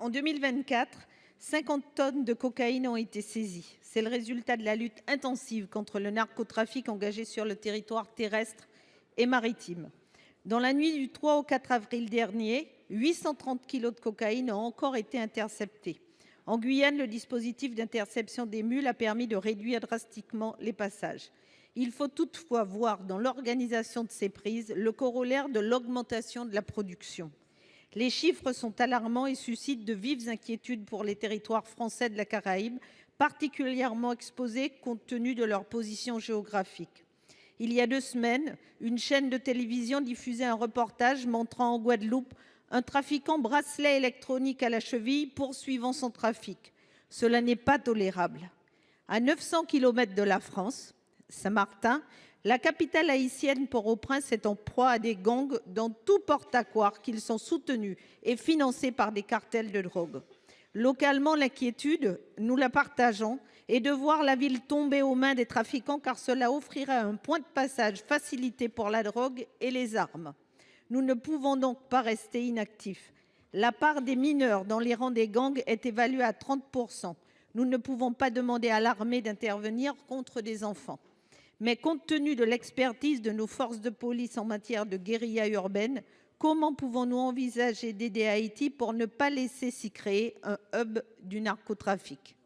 En 2024, 50 tonnes de cocaïne ont été saisies. C'est le résultat de la lutte intensive contre le narcotrafic engagée sur le territoire terrestre et maritime. Dans la nuit du 3 au 4 avril dernier, 830 kilos de cocaïne ont encore été interceptés. En Guyane, le dispositif d'interception des mules a permis de réduire drastiquement les passages. Il faut toutefois voir dans l'organisation de ces prises le corollaire de l'augmentation de la production. Les chiffres sont alarmants et suscitent de vives inquiétudes pour les territoires français de la Caraïbe, particulièrement exposés compte tenu de leur position géographique. Il y a 2 semaines, une chaîne de télévision diffusait un reportage montrant en Guadeloupe un trafiquant bracelet électronique à la cheville poursuivant son trafic. Cela n'est pas tolérable. À 900 kilomètres de la France, Saint-Martin, la capitale haïtienne Port-au-Prince est en proie à des gangs dans tout porte à croire qu'ils sont soutenus et financés par des cartels de drogue. Localement, l'inquiétude, nous la partageons, est de voir la ville tomber aux mains des trafiquants car cela offrirait un point de passage facilité pour la drogue et les armes. Nous ne pouvons donc pas rester inactifs. La part des mineurs dans les rangs des gangs est évaluée à 30%. Nous ne pouvons pas demander à l'armée d'intervenir contre des enfants. Mais compte tenu de l'expertise de nos forces de police en matière de guérilla urbaine, comment pouvons-nous envisager d'aider Haïti pour ne pas laisser s'y créer un hub du narcotrafic?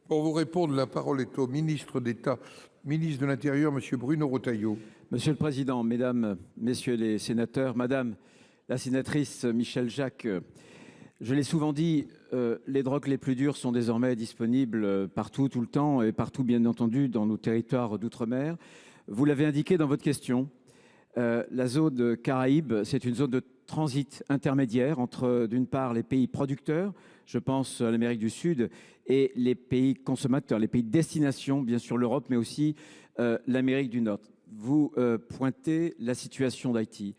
Pour vous répondre, la parole est au ministre d'État, ministre de l'Intérieur, M. Bruno Retailleau. Monsieur le Président, Mesdames, Messieurs les sénateurs, Madame la sénatrice Michèle Jacques, je l'ai souvent dit, les drogues les plus dures sont désormais disponibles partout, tout le temps et partout, bien entendu, dans nos territoires d'outre-mer. Vous l'avez indiqué dans votre question, la zone Caraïbe, c'est une zone de transit intermédiaire entre, d'une part, les pays producteurs, je pense à l'Amérique du Sud, et les pays consommateurs, les pays de destination, bien sûr l'Europe, mais aussi l'Amérique du Nord. Vous pointez la situation d'Haïti.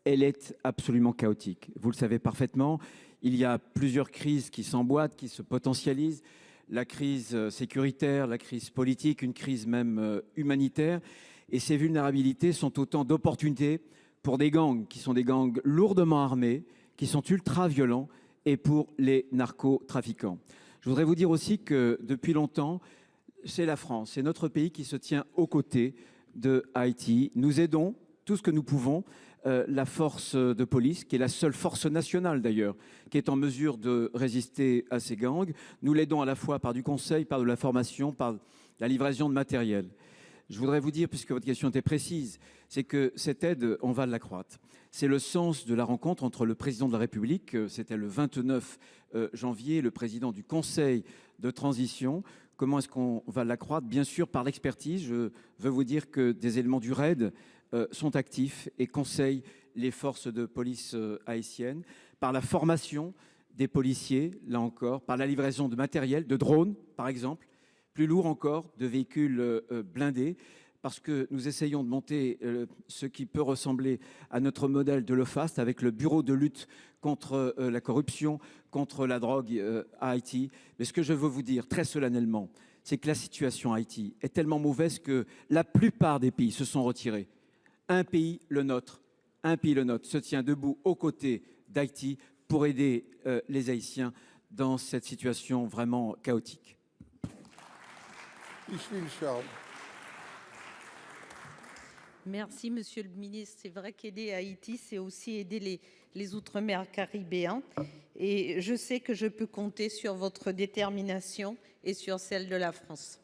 Elle est absolument chaotique. Vous le savez parfaitement. Il y a plusieurs crises qui s'emboîtent, qui se potentialisent. La crise sécuritaire, la crise politique, une crise même humanitaire. Et ces vulnérabilités sont autant d'opportunités pour des gangs qui sont des gangs lourdement armés, qui sont ultra violents, et pour les narcotrafiquants. Je voudrais vous dire aussi que depuis longtemps, c'est la France, c'est notre pays qui se tient aux côtés de Haïti. Nous aidons tout ce que nous pouvons la force de police, qui est la seule force nationale d'ailleurs, qui est en mesure de résister à ces gangs. Nous l'aidons à la fois par du conseil, par de la formation, par la livraison de matériel. Je voudrais vous dire, puisque votre question était précise, c'est que cette aide, on va l'accroître. C'est le sens de la rencontre entre le président de la République, c'était le 29 janvier, le président du Conseil de transition. Comment est-ce qu'on va l'accroître? Bien sûr, par l'expertise. Je veux vous dire que des éléments du RAID sont actifs et conseillent les forces de police haïtiennes, par la formation des policiers, là encore, par la livraison de matériel, de drones, par exemple, plus lourd encore, de véhicules blindés, parce que nous essayons de monter ce qui peut ressembler à notre modèle de l'OFAST avec le bureau de lutte contre la corruption, contre la drogue à Haïti. Mais ce que je veux vous dire très solennellement, c'est que la situation à Haïti est tellement mauvaise que la plupart des pays se sont retirés. Un pays, le nôtre, se tient debout aux côtés d'Haïti pour aider les Haïtiens dans cette situation vraiment chaotique. Merci, Monsieur le ministre. C'est vrai qu'aider Haïti, c'est aussi aider les Outre-mer caribéens. Et je sais que je peux compter sur votre détermination et sur celle de la France.